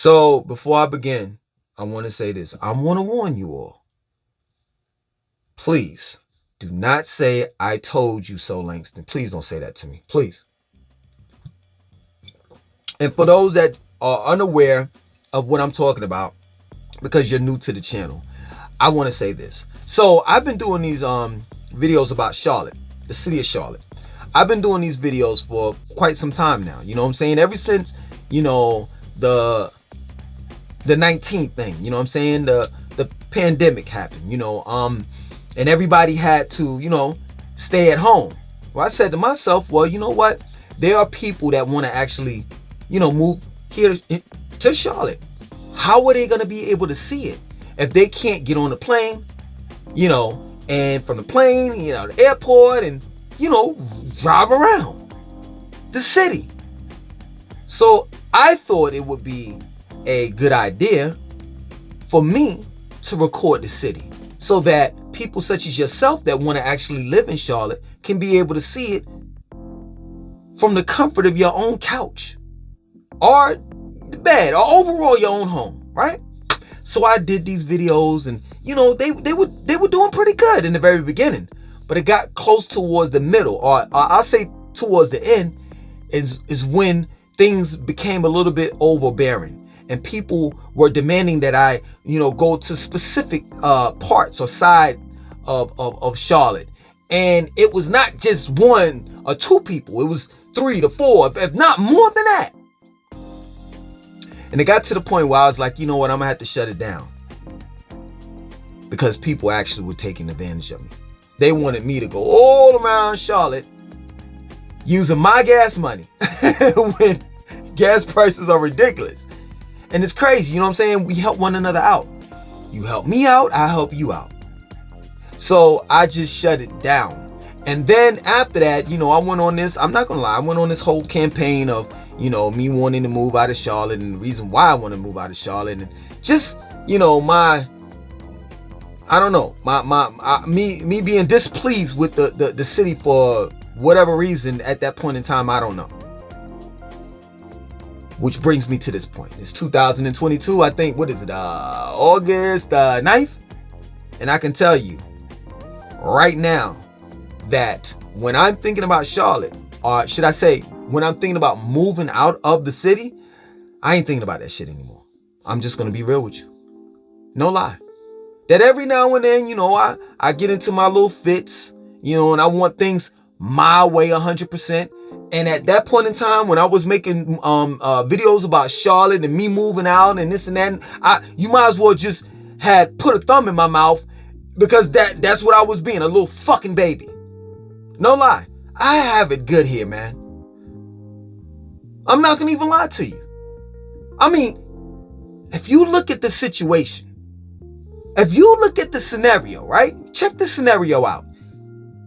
So before I begin, I want to say this. I want to warn you all. Please do not say I told you so, Langston. Please don't say that to me. Please. And for those that are unaware of what I'm talking about, because you're new to the channel, I want to say this. So I've been doing these videos about Charlotte, the city of Charlotte. I've been doing these videos for quite some time now. You know what I'm saying? Ever since, the 19th thing, you know what I'm saying? The pandemic happened, and everybody had to, stay at home. Well, I said to myself, well, you know what? There are people that want to actually, move here to Charlotte. How are they going to be able to see it if they can't get on the plane, and from the plane, the airport, and, drive around the city? So I thought it would be a good idea for me to record the city so that people such as yourself that want to actually live in Charlotte can be able to see it from the comfort of your own couch or the bed or overall your own home, right? So I did these videos, and they were doing pretty good in the very beginning, but it got close towards the middle, or I'll say towards the end is when things became a little bit overbearing, and people were demanding that I, go to specific parts or side of Charlotte. And it was not just one or two people. It was 3 to 4, if not more than that. And it got to the point where I was like, you know what, I'm gonna have to shut it down. Because people actually were taking advantage of me. They wanted me to go all around Charlotte using my gas money when gas prices are ridiculous. And it's crazy, you know what I'm saying? We help one another out. You help me out, I help you out. So I just shut it down. And then after that, I went on this, I'm not gonna lie, I went on this whole campaign of, me wanting to move out of Charlotte, and the reason why I want to move out of Charlotte, and just, me being displeased with the city for whatever reason at that point in time, I don't know. Which brings me to this point. It's 2022, I think, what is it, August 9th? And I can tell you right now that when I'm thinking about Charlotte, or should I say, when I'm thinking about moving out of the city, I ain't thinking about that shit anymore. I'm just going to be real with you. No lie. That every now and then, I get into my little fits, and I want things my way 100%. And at that point in time, when I was making videos about Charlotte and me moving out and this and that, you might as well just had put a thumb in my mouth, because that's what I was being, a little fucking baby. No lie. I have it good here, man. I'm not gonna even lie to you. I mean, if you look at the situation, if you look at the scenario, right? Check the scenario out.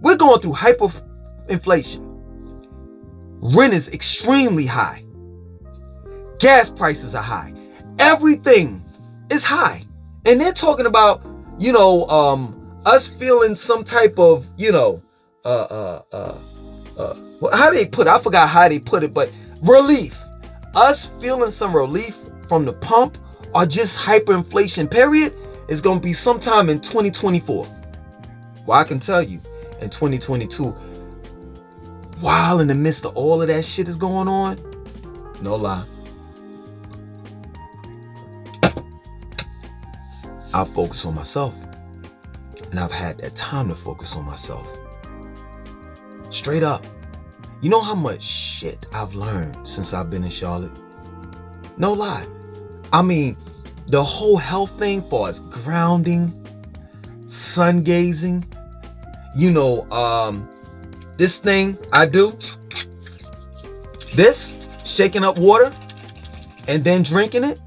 We're going through hyperinflation. Rent is extremely high. Gas prices are high. Everything is high. And they're talking about, us feeling some type of, how they put it, I forgot how they put it, but relief. Us feeling some relief from the pump, or just hyperinflation period, is going to be sometime in 2024. Well, I can tell you, in 2022, while in the midst of all of that shit is going on, no lie, I'll focus on myself. And I've had that time to focus on myself. Straight up. You know how much shit I've learned since I've been in Charlotte? No lie. I mean, the whole health thing, for us grounding, sun gazing, this thing I do, this, shaking up water and then drinking it.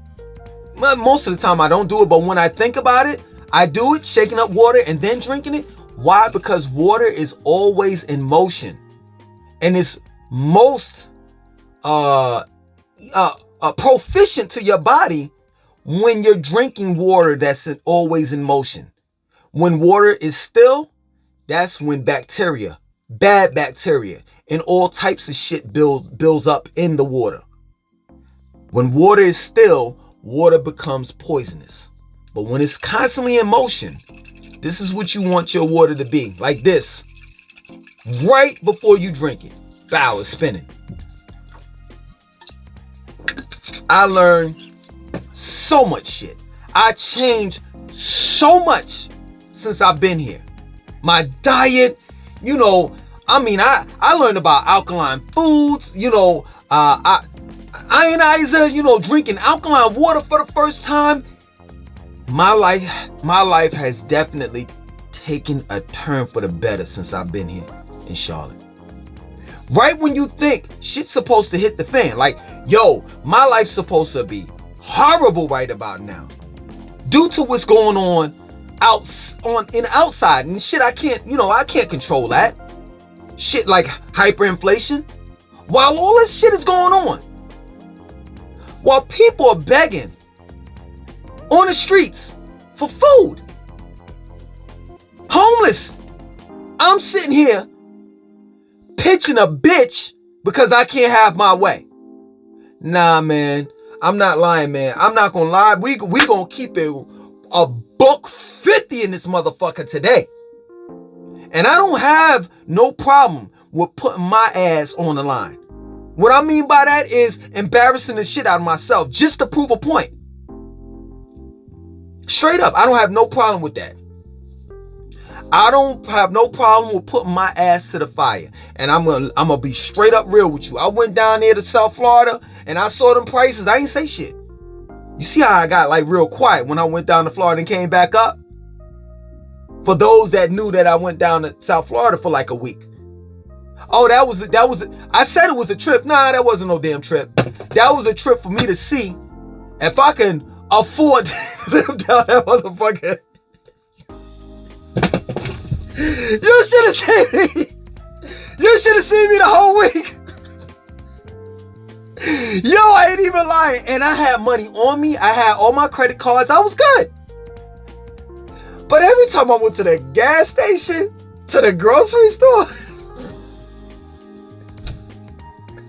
Most of the time I don't do it, but when I think about it, I do it, shaking up water and then drinking it. Why? Because water is always in motion, and it's most proficient to your body when you're drinking water that's always in motion. When water is still, that's when bacteria, bad bacteria, and all types of shit builds up in the water. When water is still, water becomes poisonous. But when it's constantly in motion, this is what you want your water to be. Like this. Right before you drink it. Bow, it's spinning. I learned so much shit. I changed so much since I've been here. My diet, you know, I learned about alkaline foods, ionizer, drinking alkaline water for the first time. My life has definitely taken a turn for the better since I've been here in Charlotte. Right when you think shit's supposed to hit the fan, like, yo, my life's supposed to be horrible right about now, due to what's going on outside and shit. I can't control that shit, like hyperinflation. While all this shit is going on, while people are begging on the streets for food, homeless, I'm sitting here pitching a bitch because I can't have my way. Nah, man, I'm not lying, man. I'm not gonna lie. We gonna keep it $1.50 in this motherfucker today. And I don't have no problem with putting my ass on the line. What I mean by that is embarrassing the shit out of myself just to prove a point. Straight up, I don't have no problem with that. I don't have no problem with putting my ass to the fire. And I'm gonna be straight up real with you. I went down there to South Florida and I saw them prices. I ain't say shit. You see how I got like real quiet when I went down to Florida and came back up? For those that knew that I went down to South Florida for like a week. Oh, that was I said it was a trip. Nah, that wasn't no damn trip. That was a trip for me to see if I can afford to live down that motherfucker. You should have seen me. You should have seen me the whole week. Yo, I ain't even lying. And I had money on me. I had all my credit cards. I was good. But every time I went to the gas station, to the grocery store,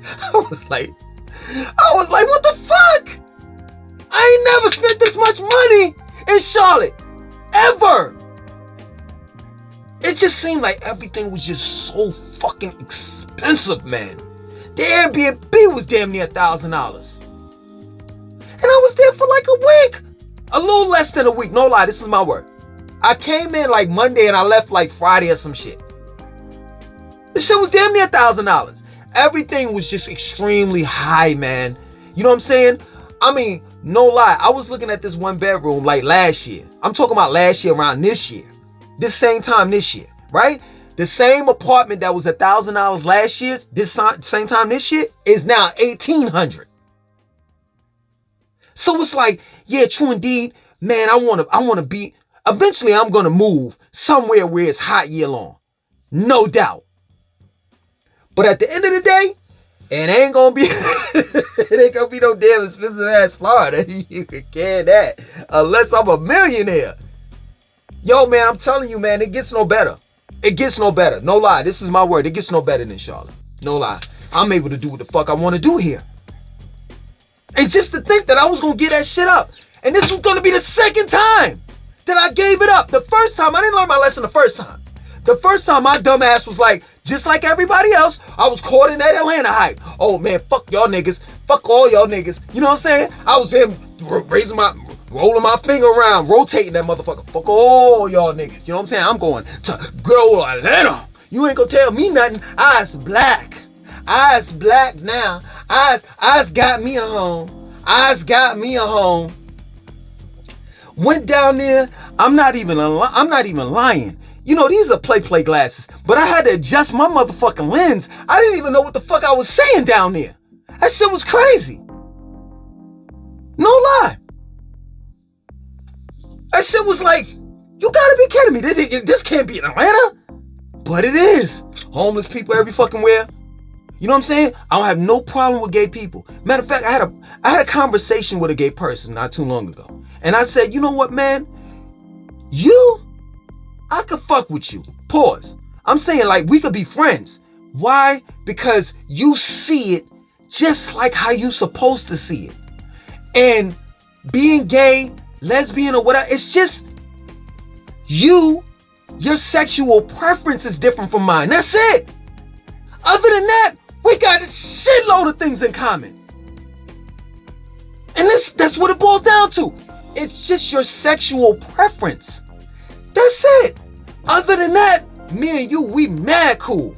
I was like, what the fuck? I ain't never spent this much money in Charlotte. Ever. It just seemed like everything was just so fucking expensive, man. The Airbnb was damn near $1,000. And I was there for like a week. A little less than a week. No lie, this is my word. I came in like Monday and I left like Friday or some shit. This shit was damn near $1,000. Everything was just extremely high, man. You know what I'm saying? I mean, no lie. I was looking at this one bedroom like last year. I'm talking about last year around this year. This same time this year, right? The same apartment that was $1,000 last year, this same time this year, is now $1,800. So it's like, yeah, true indeed, man. I want to be. Eventually, I'm gonna move somewhere where it's hot year long, no doubt. But at the end of the day, it ain't gonna be. It ain't gonna be no damn expensive ass Florida. You can get that unless I'm a millionaire. Yo, man, I'm telling you, man, it gets no better. It gets no better. No lie. This is my word. It gets no better than Charlotte. No lie. I'm able to do what the fuck I want to do here. And just to think that I was going to get that shit up. And this was going to be the second time that I gave it up. The first time, I didn't learn my lesson the first time. The first time, my dumb ass was like, just like everybody else, I was caught in that Atlanta hype. Oh, man, fuck y'all niggas. Fuck all y'all niggas. You know what I'm saying? I was there rolling my finger around, rotating that motherfucker. Fuck all y'all niggas. You know what I'm saying? I'm going to good old Atlanta. You ain't gonna tell me nothing. I's black. I's black now. I's got me a home. I's got me a home. Went down there. I'm not even lying. You know, these are play glasses. But I had to adjust my motherfucking lens. I didn't even know what the fuck I was saying down there. That shit was crazy. No lie. That shit was like, you gotta be kidding me. This can't be in Atlanta. But it is. Homeless people every fucking where. You know what I'm saying? I don't have no problem with gay people. Matter of fact, I had a conversation with a gay person not too long ago. And I said, you know what, man? I could fuck with you. Pause. I'm saying like we could be friends. Why? Because you see it just like how you supposed to see it. And being gay, lesbian, or whatever. It's just your sexual preference is different from mine. That's it. Other than that, we got a shitload of things in common. And that's what it boils down to. It's just your sexual preference. That's it. Other than that, me and you, we mad cool.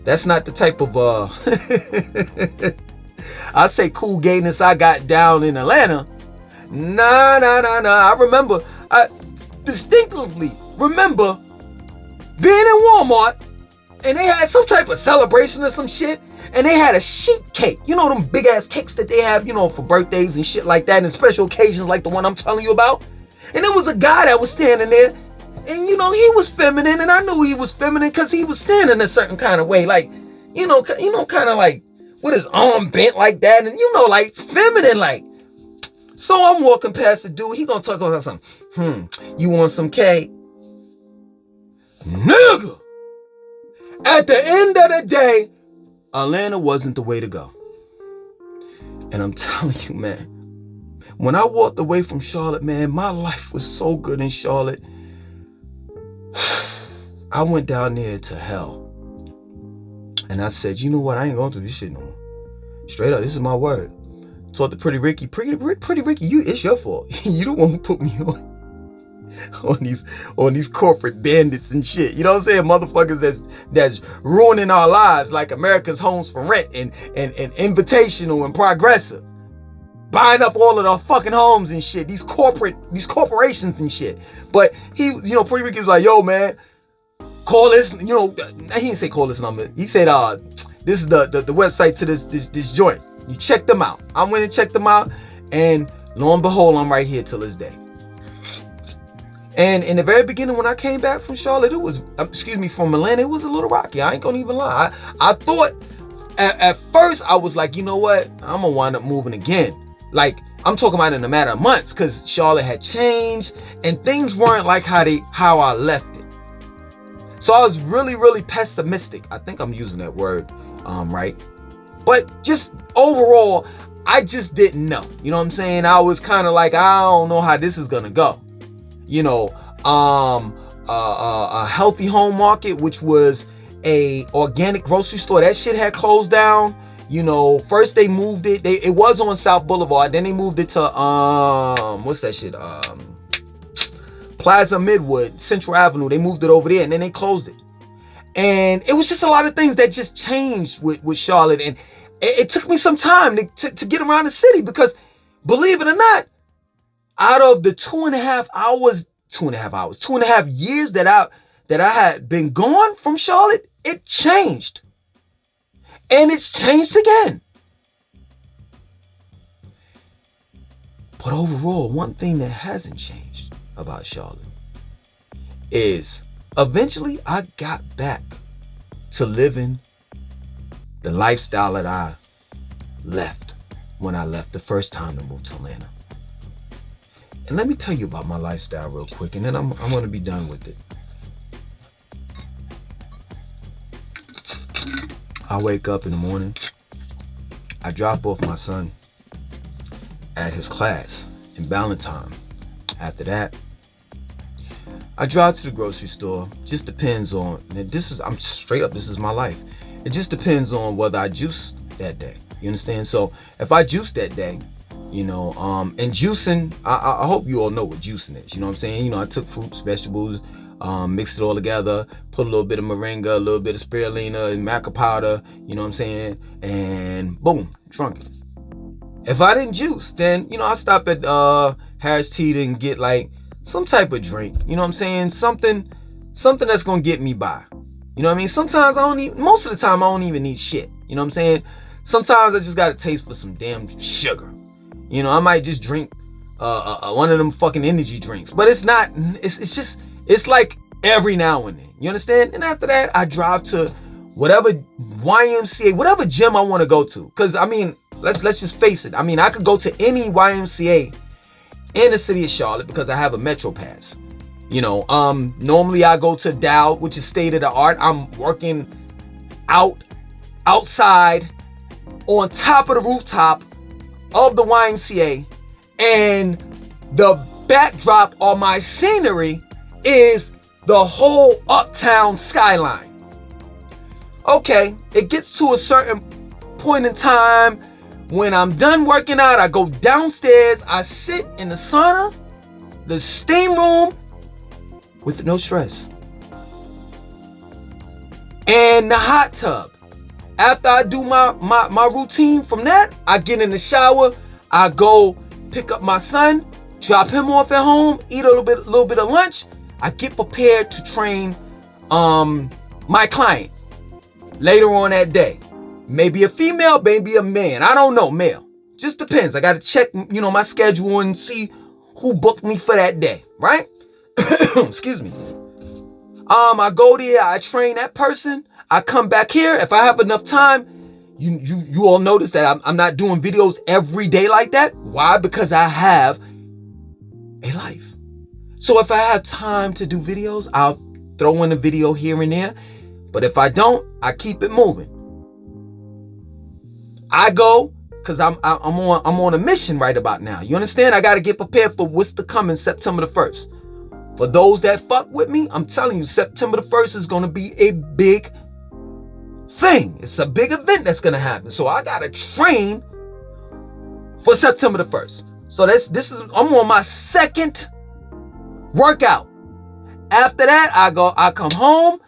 That's not the type of I say cool gayness I got down in Atlanta. Nah. I distinctively remember being in Walmart and they had some type of celebration or some shit, and they had a sheet cake. You know them big ass cakes that they have, for birthdays and shit like that, and special occasions like the one I'm telling you about. And there was a guy that was standing there, and he was feminine, and I knew he was feminine because he was standing a certain kind of way, like, kind of like with his arm bent like that, and like feminine, like. So I'm walking past the dude. He gonna talk about something. You want some cake, nigga? At the end of the day, Atlanta wasn't the way to go. And I'm telling you, man, when I walked away from Charlotte, man, my life was so good in Charlotte. I went down there to hell. And I said, you know what? I ain't going through this shit no more. Straight up, this is my word. Told the Pretty Ricky, Pretty Ricky, it's your fault. You don't want to put me on these corporate bandits and shit. You know what I'm saying? Motherfuckers that's ruining our lives, like America's Homes for Rent and Invitational and Progressive. Buying up all of the fucking homes and shit. These corporations and shit. But he, Pretty Ricky was like, yo, man, call this, he didn't say call this number. He said, this is the website to this joint. You check them out. I went and checked them out, and lo and behold, I'm right here till this day. And in the very beginning, when I came back from Charlotte, from Atlanta, it was a little rocky. I ain't gonna even lie. I thought, at first, I was like, you know what? I'm gonna wind up moving again. Like, I'm talking about in a matter of months, because Charlotte had changed, and things weren't like how I left it. So I was really, really pessimistic. I think I'm using that word right. But just overall, I just didn't know. You know what I'm saying? I was kind of like, I don't know how this is gonna go. A Healthy Home Market, which was a organic grocery store, that shit had closed down. First they moved it. It was on South Boulevard. Then they moved it to what's that shit? Plaza Midwood, Central Avenue. They moved it over there, and then they closed it. And it was just a lot of things that just changed with Charlotte, and it took me some time to get around the city, because believe it or not, out of the 2.5 years that I had been gone from Charlotte, it changed. And it's changed again. But overall, one thing that hasn't changed about Charlotte is eventually I got back to living the lifestyle that I left when I left the first time to move to Atlanta. And let me tell you about my lifestyle real quick, and then I'm going to be done with it. I wake up in the morning. I drop off my son at his class in Ballantyne. After that, I drive to the grocery store. Just depends on, I'm straight up, this is my life. It just depends on whether I juice that day. You understand? So if I juice that day, and juicing, I hope you all know what juicing is. You know what I'm saying? I took fruits, vegetables, mixed it all together, put a little bit of moringa, a little bit of spirulina and maca powder, you know what I'm saying? And boom, drunk it. If I didn't juice, then, I stop at Harris Teeter and get like some type of drink. You know what I'm saying? Something that's gonna get me by. You know what I mean? Sometimes most of the time I don't even need shit. You know what I'm saying? Sometimes I just got a taste for some damn sugar. I might just drink one of them fucking energy drinks. But it's not, it's like every now and then. You understand? And after that, I drive to whatever YMCA, whatever gym I want to go to. Because, let's just face it. I could go to any YMCA in the city of Charlotte because I have a Metro Pass. Normally I go to Dow, which is state of the art. I'm working outside, on top of the rooftop, of the YMCA, and the backdrop of my scenery is the whole uptown skyline. Okay, it gets to a certain point in time when I'm done working out, I go downstairs, I sit in the sauna, the steam room, with no stress. And the hot tub. After I do my routine from that, I get in the shower, I go pick up my son, drop him off at home, eat a little bit of lunch. I get prepared to train my client later on that day. Maybe a female, maybe a man. I don't know, male. Just depends. I got to check, my schedule and see who booked me for that day, right? Excuse me. I go there, I train that person. I come back here. If I have enough time, you all notice that I'm not doing videos every day like that. Why? Because I have a life. So if I have time to do videos, I'll throw in a video here and there. But if I don't, I keep it moving. I go because I'm on a mission right about now. You understand? I got to get prepared for what's to come in September the 1st. For those that fuck with me, I'm telling you, September the 1st is going to be a big thing. It's a big event that's going to happen. So I got to train for September the 1st. So I'm on my second workout. After that, I come home.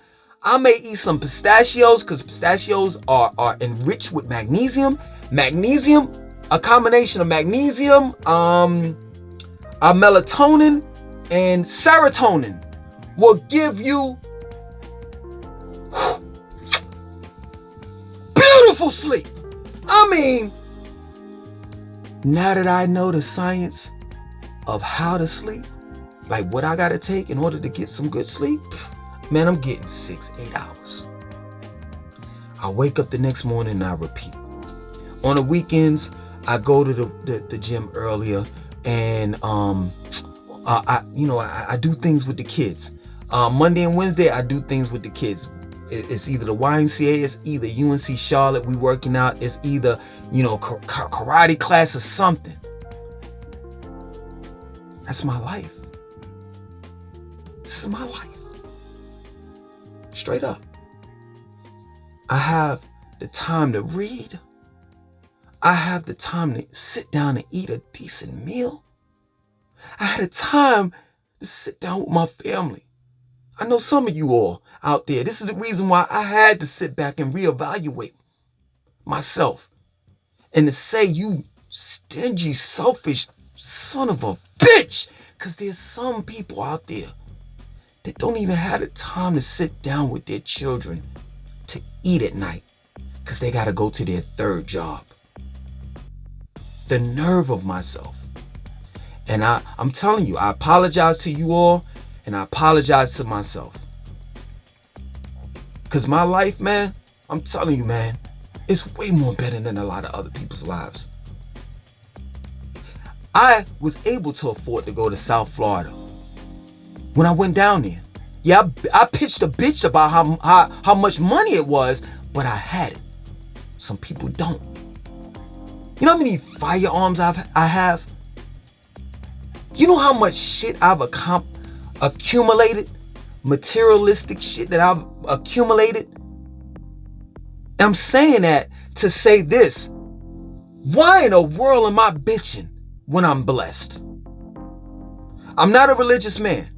I may eat some pistachios because pistachios are enriched with magnesium. Magnesium, a combination of magnesium, melatonin, and serotonin will give you beautiful sleep. I mean, now that I know the science of how to sleep, like what I gotta take in order to get some good sleep, man, I'm getting 6-8 hours. I wake up the next morning and I repeat. On the weekends, I go to the gym earlier, and I do things with the kids. Monday and Wednesday, I do things with the kids. It's either the YMCA, it's either UNC Charlotte, we working out, it's either, karate class or something. That's my life. This is my life. Straight up. I have the time to read. I have the time to sit down and eat a decent meal. I had the time to sit down with my family. I know some of you all out there, this is the reason why I had to sit back and reevaluate myself. And to say, you stingy, selfish son of a bitch. Because there's some people out there that don't even have the time to sit down with their children to eat at night because they got to go to their third job. The nerve of myself. And I'm telling you, I apologize to you all, and I apologize to myself. Because my life, man, I'm telling you, man, it's way more better than a lot of other people's lives. I was able to afford to go to South Florida when I went down there. Yeah, I pitched a bitch about how much money it was, but I had it. Some people don't. You know how many firearms I have? You know how much shit I've accumulated? Materialistic shit that I've accumulated? I'm saying that to say this. Why in the world am I bitching when I'm blessed? I'm not a religious man,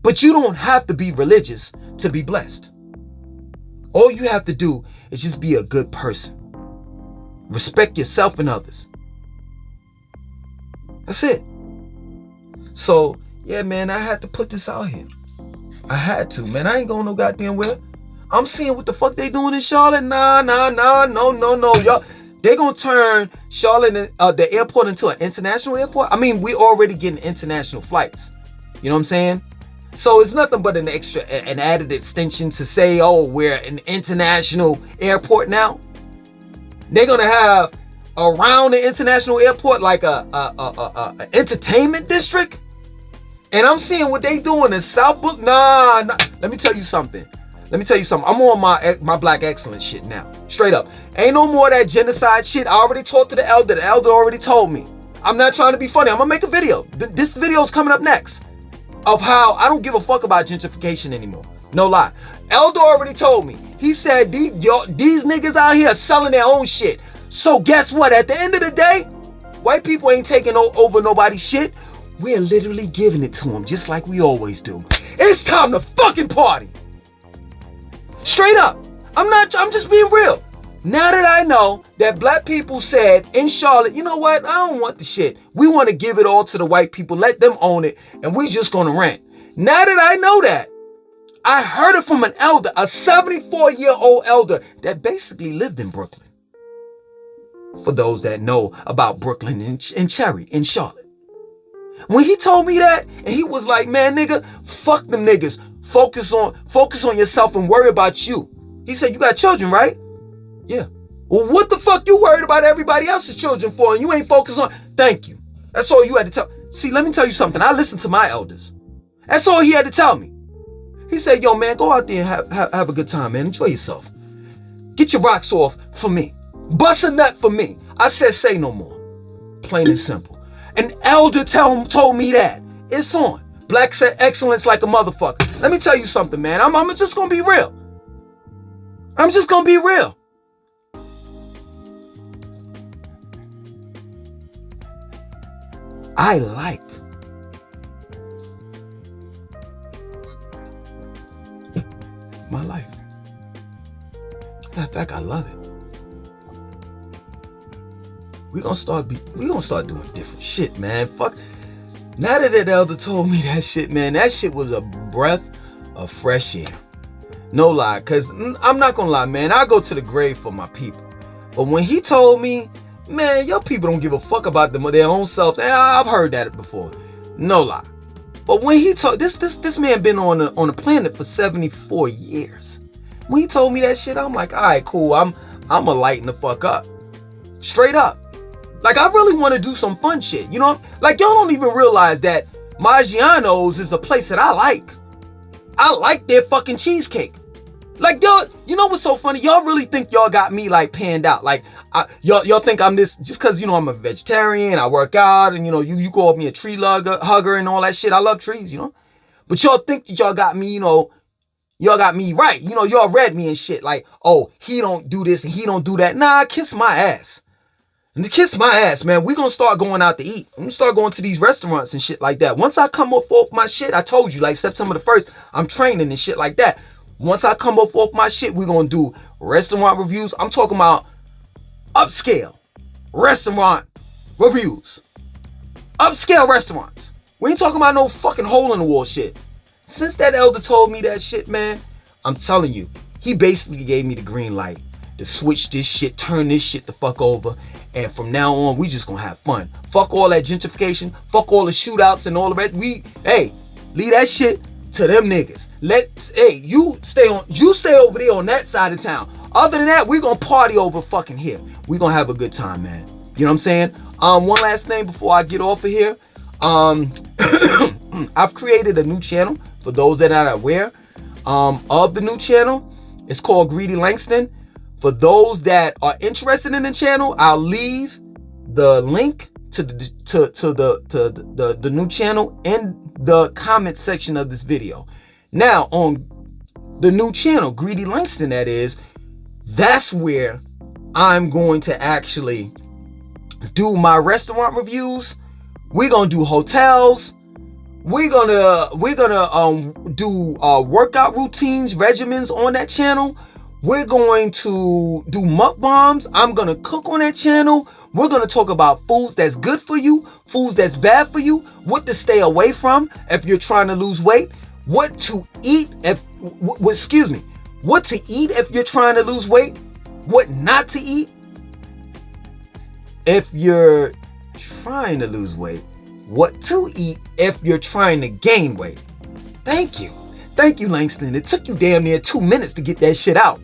but you don't have to be religious to be blessed. All you have to do is just be a good person. Respect yourself and others. That's it. So, yeah, man, I had to put this out here. I had to, man. I ain't going no goddamn where. I'm seeing what the fuck they doing in Charlotte. Nah, no. Y'all, they gonna turn Charlotte, the airport, into an international airport. I mean, we already getting international flights. You know what I'm saying? So it's nothing but an added extension to say, oh, we're an international airport now. They're gonna have around the international airport like a entertainment district. And I'm seeing what they doing in South Brook. Nah. Let me tell you something. Let me tell you something. I'm on my black excellence shit now. Straight up. Ain't no more of that genocide shit. I already talked to the elder. The elder already told me. I'm not trying to be funny. I'm gonna make a video. This video is coming up next of how I don't give a fuck about gentrification anymore. No lie. Elder already told me. He said these niggas out here are selling their own shit. So guess what? At the end of the day, white people ain't taking over nobody's shit. We're literally giving it to them just like we always do. It's time to fucking party. Straight up. I'm just being real. Now that I know that black people said in Charlotte, you know what? I don't want the shit. We want to give it all to the white people, let them own it, and we just gonna rent. Now that I know that, I heard it from an elder, a 74-year-old elder that basically lived in Brooklyn. For those that know about Brooklyn and Cherry in Charlotte. When he told me that, and he was like, man, nigga, fuck them niggas. Focus on yourself and worry about you. He said, you got children, right? Yeah. Well, what the fuck you worried about everybody else's children for and you ain't focused on? Thank you. That's all you had to tell. See, let me tell you something. I listen to my elders. That's all he had to tell me. He said, yo, man, go out there and have a good time, man. Enjoy yourself. Get your rocks off for me. Bust a nut for me. I said, say no more. Plain and simple. An elder told me that. It's on. Black excellence like a motherfucker. Let me tell you something, man. I'm just gonna be real. I'm just gonna be real. I like my life. Matter of fact, I love it. We gonna start doing different shit, man. Fuck. Now that elder told me that shit, man, that shit was a breath of fresh air. No lie, cause I'm not gonna lie, man. I go to the grave for my people. But when he told me, man, your people don't give a fuck about their own selves. I've heard that before. No lie. But when he told this man been on the planet for 74 years. When he told me that shit, I'm like, all right, cool. I'ma lighten the fuck up. Straight up. Like, I really want to do some fun shit, you know? Like, y'all don't even realize that Maggiano's is a place that I like. I like their fucking cheesecake. Like, y'all, you know what's so funny? Y'all really think y'all got me, like, panned out. Like, y'all think I'm this, just because, you know, I'm a vegetarian, I work out, and, you know, you call me a tree hugger and all that shit. I love trees, you know? But y'all think that y'all got me, you know, y'all got me right. You know, y'all read me and shit. Like, oh, he don't do this and he don't do that. Nah, kiss my ass. And to kiss my ass, man, we gonna start going out to eat. I'm gonna start going to these restaurants and shit like that. Once I come off my shit, I told you, like September the 1st, I'm training and shit like that. Once I come off my shit, we gonna do restaurant reviews. I'm talking about upscale restaurant reviews. Upscale restaurants. We ain't talking about no fucking hole in the wall shit. Since that elder told me that shit, man, I'm telling you, he basically gave me the green light to switch this shit, turn this shit the fuck over. And from now on, we just gonna have fun. Fuck all that gentrification. Fuck all the shootouts and all the rest. Leave that shit to them niggas. You stay over there on that side of town. Other than that, we gonna party over fucking here. We gonna have a good time, man. You know what I'm saying? One last thing before I get off of here. I've created a new channel for those that are aware of the new channel. It's called Greedy Langston. For those that are interested in the channel, I'll leave the link to the new channel in the comment section of this video. Now, on the new channel, Greedy Langston, that's where I'm going to actually do my restaurant reviews. We're gonna do hotels. We're gonna do workout routines, regimens on that channel. We're going to do mukbangs. I'm going to cook on that channel. We're going to talk about foods that's good for you, foods that's bad for you, what to stay away from if you're trying to lose weight, what to eat what to eat if you're trying to lose weight, what not to eat if you're trying to lose weight, what to eat if you're trying to gain weight. Thank you. Thank you, Langston. It took you damn near 2 minutes to get that shit out.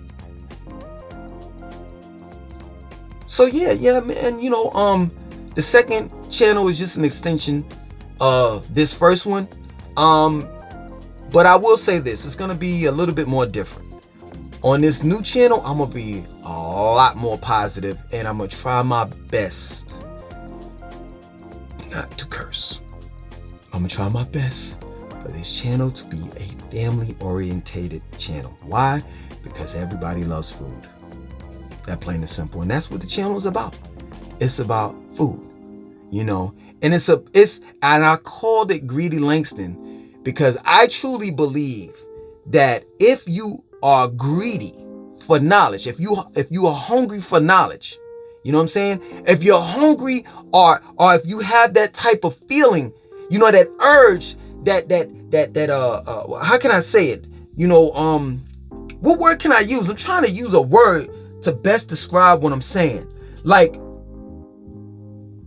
So yeah, man, you know, the second channel is just an extension of this first one. But I will say this, it's gonna be a little bit more different. On this new channel, I'm gonna be a lot more positive, and I'm gonna try my best not to curse. I'm gonna try my best for this channel to be a family-orientated channel. Why? Because everybody loves food. That plain and simple. And that's what the channel is about. It's about food, you know. And and I called it Greedy Langston because I truly believe that if you are greedy for knowledge, if you are hungry for knowledge, you know what I'm saying? If you're hungry or if you have that type of feeling, you know, that urge, that how can I say it? You know, what word can I use? I'm trying to use a word to best describe what I'm saying. Like,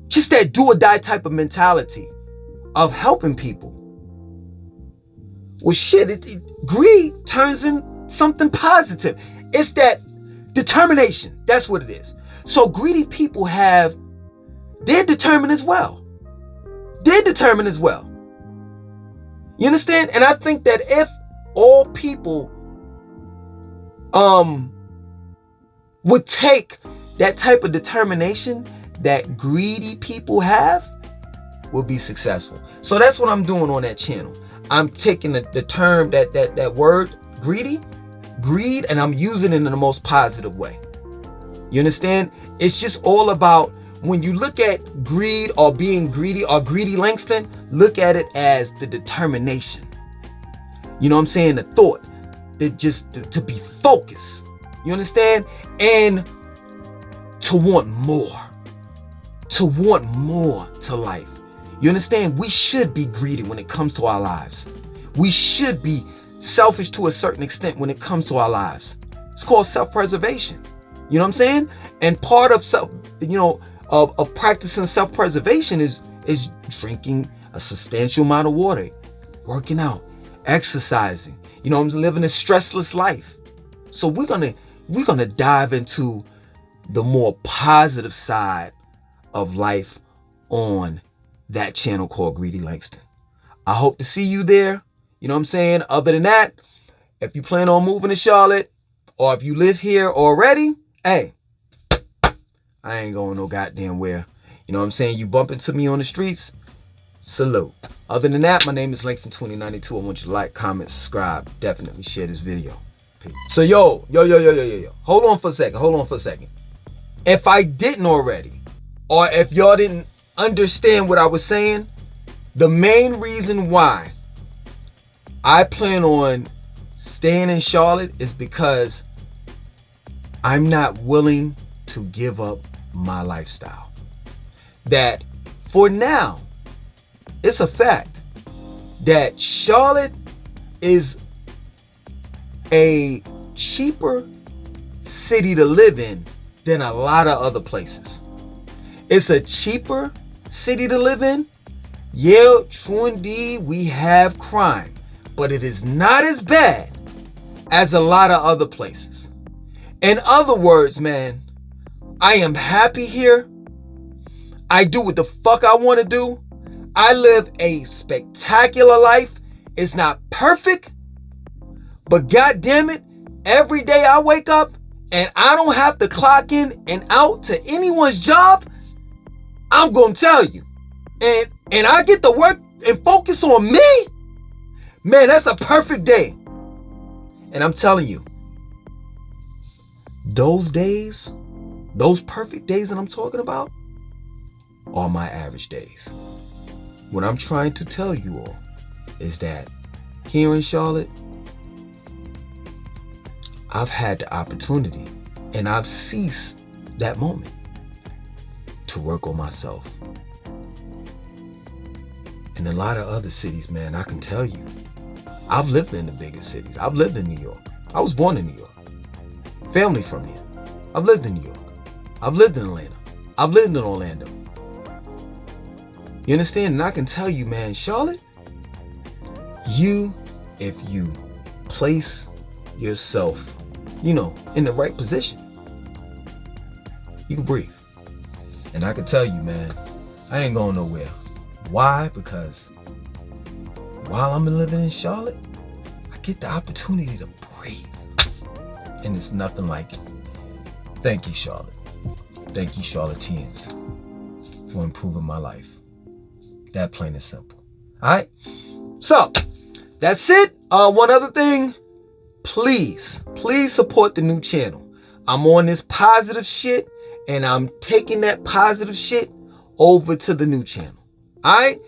just that do or die type of mentality of helping people. Well, shit, greed turns in something positive. It's that determination. That's what it is. So greedy people they're determined as well. They're determined as well. You understand? And I think that if all people would take that type of determination that greedy people have, will be successful. So that's what I'm doing on that channel. I'm taking the term, that word, greed, and I'm using it in the most positive way. You understand? It's just all about, when you look at greed or being greedy or Greedy Langston, look at it as the determination. You know what I'm saying? The thought, that just to be focused. You understand? And to want more. To want more to life. You understand? We should be greedy when it comes to our lives. We should be selfish to a certain extent when it comes to our lives. It's called self-preservation. You know what I'm saying? And part of of practicing self-preservation is drinking a substantial amount of water, working out, exercising. You know, I'm living a stressless life. So we're gonna dive into the more positive side of life on that channel called Greedy Langston. I hope to see you there. You know what I'm saying? Other than that, if you plan on moving to Charlotte, or if you live here already, hey, I ain't going no goddamn where. You know what I'm saying? You bump into me on the streets, salute. Other than that, my name is Langston2092. I want you to like, comment, subscribe. Definitely share this video. Peace. So yo. Hold on for a second. If I didn't already, or if y'all didn't understand what I was saying, the main reason why I plan on staying in Charlotte is because I'm not willing to give up my lifestyle. That for now, it's a fact that Charlotte is a cheaper city to live in than a lot of other places. It's a cheaper city to live in. Yeah, true indeed, we have crime, but it is not as bad as a lot of other places. In other words, man, I am happy here. I do what the fuck I want to do. I live a spectacular life. It's not perfect, but god damn it, every day I wake up and I don't have to clock in and out to anyone's job, I'm gonna tell you. And I get to work and focus on me. Man, that's a perfect day. And I'm telling you, those days, those perfect days that I'm talking about, are my average days. What I'm trying to tell you all is that here in Charlotte, I've had the opportunity and I've seized that moment to work on myself. In a lot of other cities, man, I can tell you, I've lived in the biggest cities. I've lived in New York. I was born in New York. Family from here. I've lived in New York. I've lived in Atlanta. I've lived in Orlando. You understand? And I can tell you, man, Charlotte, if you place yourself, in the right position, you can breathe. And I can tell you, man, I ain't going nowhere. Why? Because while I'm living in Charlotte, I get the opportunity to breathe. and it's nothing like it. Thank you, Charlotte. Thank you, Charlotteans, for improving my life. That plain and simple. All right? So, that's it. One other thing. Please support the new channel. I'm on this positive shit, and I'm taking that positive shit over to the new channel. All right?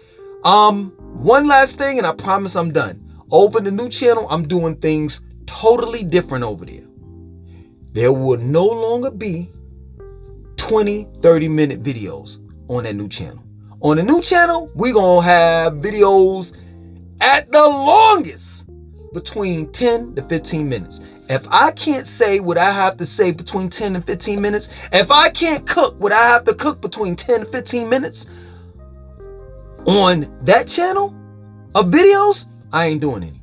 One last thing, and I promise I'm done. Over the new channel, I'm doing things totally different over there. There will no longer be 20, 30-minute videos on that new channel. On the new channel, we're going to have videos at the longest between 10 to 15 minutes. If I can't say what I have to say between 10 and 15 minutes, if I can't cook what I have to cook between 10 and 15 minutes on that channel of videos, I ain't doing any.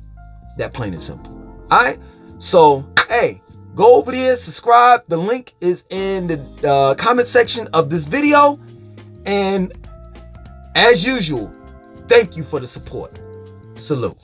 That plain and simple. All right? So, hey, go over there, subscribe. The link is in the comment section of this video. And as usual, thank you for the support. Salute.